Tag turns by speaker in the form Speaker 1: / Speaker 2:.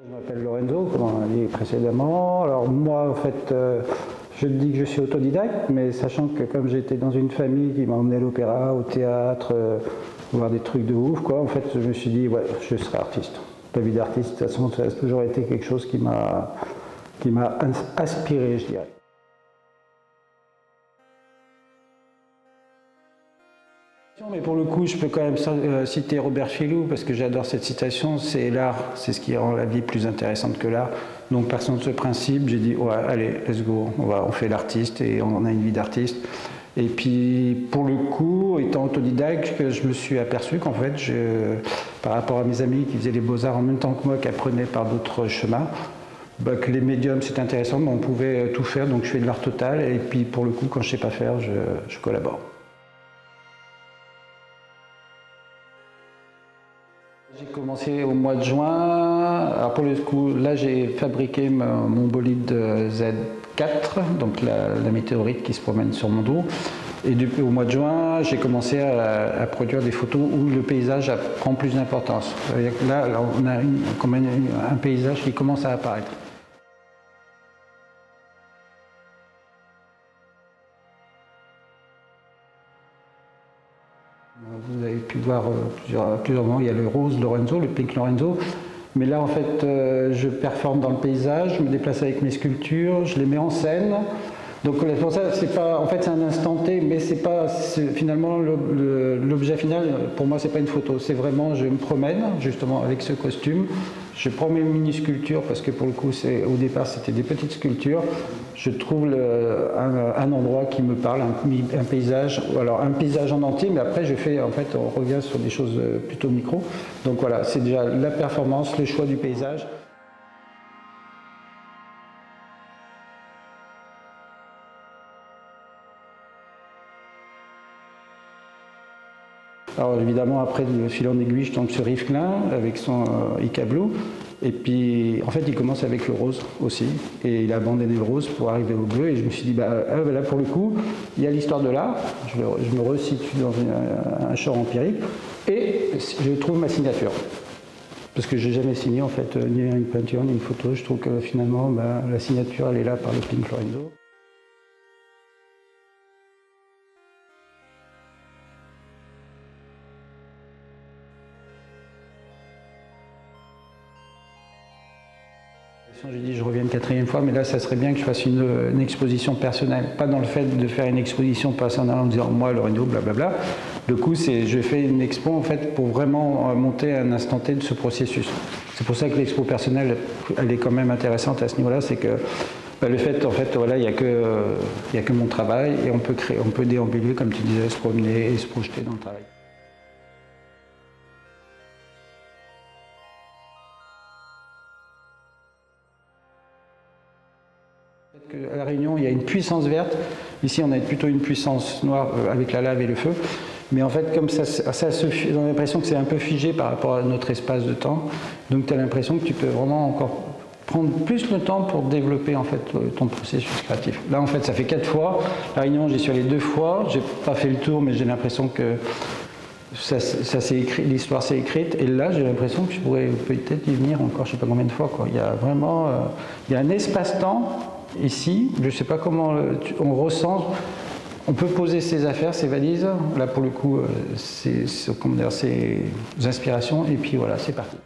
Speaker 1: Je m'appelle Lorenzo, comme on l'a dit précédemment. Alors moi, en fait, je dis que je suis autodidacte, mais sachant que comme j'étais dans une famille qui m'a emmené à l'opéra, au théâtre, voir des trucs de ouf, quoi, en fait, je me suis dit, ouais, je serai artiste. La vie d'artiste, de toute façon, ça a toujours été quelque chose qui m'a aspiré, je dirais. Mais pour le coup, je peux quand même citer Robert Filou parce que j'adore cette citation, c'est l'art, c'est ce qui rend la vie plus intéressante que l'art. Donc partant de ce principe, j'ai dit, ouais, allez, let's go, on fait l'artiste et on a une vie d'artiste. Et puis pour le coup, étant autodidacte, je me suis aperçu qu'en fait, par rapport à mes amis qui faisaient les beaux-arts en même temps que moi, qui apprenaient par d'autres chemins, que les médiums c'est intéressant, mais on pouvait tout faire, donc je fais de l'art total. Et puis pour le coup, quand je ne sais pas faire, je collabore. J'ai commencé au mois de juin. Alors pour le coup, là j'ai fabriqué mon bolide Z4, donc la météorite qui se promène sur mon dos. Et depuis au mois de juin, j'ai commencé à produire des photos où le paysage prend plus d'importance. Là, on a un paysage qui commence à apparaître. Vous avez pu voir plusieurs moments, il y a le rose Lorenzo, le pink Lorenzo. Mais là, en fait, je performe dans le paysage, je me déplace avec mes sculptures, je les mets en scène. Donc pour ça, c'est pas, en fait, c'est un instant T, mais c'est pas finalement l'objet final. Pour moi, c'est pas une photo. C'est vraiment, je me promène justement avec ce costume. Je prends mes mini sculptures parce que pour le coup, au départ, c'était des petites sculptures. Je trouve un endroit qui me parle, un paysage, ou alors un paysage en entier. Mais après, en fait, on revient sur des choses plutôt micro. Donc voilà, c'est déjà la performance, le choix du paysage. Alors évidemment, après, de fil en aiguille, je tombe sur Yves Klein avec son Ica Blue. Et puis, en fait, il commence avec le rose aussi. Et il a abandonné le rose pour arriver au bleu. Et je me suis dit, là, pour le coup, il y a l'histoire de l'art. Je me resitue dans un champ empirique. Et je trouve ma signature. Parce que je n'ai jamais signé, en fait, ni une peinture, ni une photo. Je trouve que finalement, la signature, elle est là par le Pink Lorenzo. J'ai dit je reviens une quatrième fois, mais là ça serait bien que je fasse une exposition personnelle, pas dans le fait de faire une exposition personnelle en disant moi Lorenzo blablabla. Le coup c'est je fais une expo en fait pour vraiment monter un instant T de ce processus. C'est pour ça que l'expo personnelle elle est quand même intéressante à ce niveau-là, c'est que le fait en fait voilà il y a que mon travail et on peut déambuler comme tu disais, se promener et se projeter dans le travail. À La Réunion, il y a une puissance verte. Ici, on a plutôt une puissance noire avec la lave et le feu. Mais en fait, comme on a l'impression que c'est un peu figé par rapport à notre espace de temps. Donc, tu as l'impression que tu peux vraiment encore prendre plus le temps pour développer en fait ton processus créatif. Là, en fait, ça fait 4 fois. La Réunion, j'y suis allé 2 fois. J'ai pas fait le tour, mais j'ai l'impression que ça s'est écrit, l'histoire s'est écrite. Et là, j'ai l'impression que je pourrais peut-être y venir encore, je sais pas combien de fois, quoi. Il y a vraiment, il y a un espace-temps. Ici, je ne sais pas comment on ressent, on peut poser ses affaires, ses valises, là pour le coup, ses inspirations, et puis voilà, c'est parti.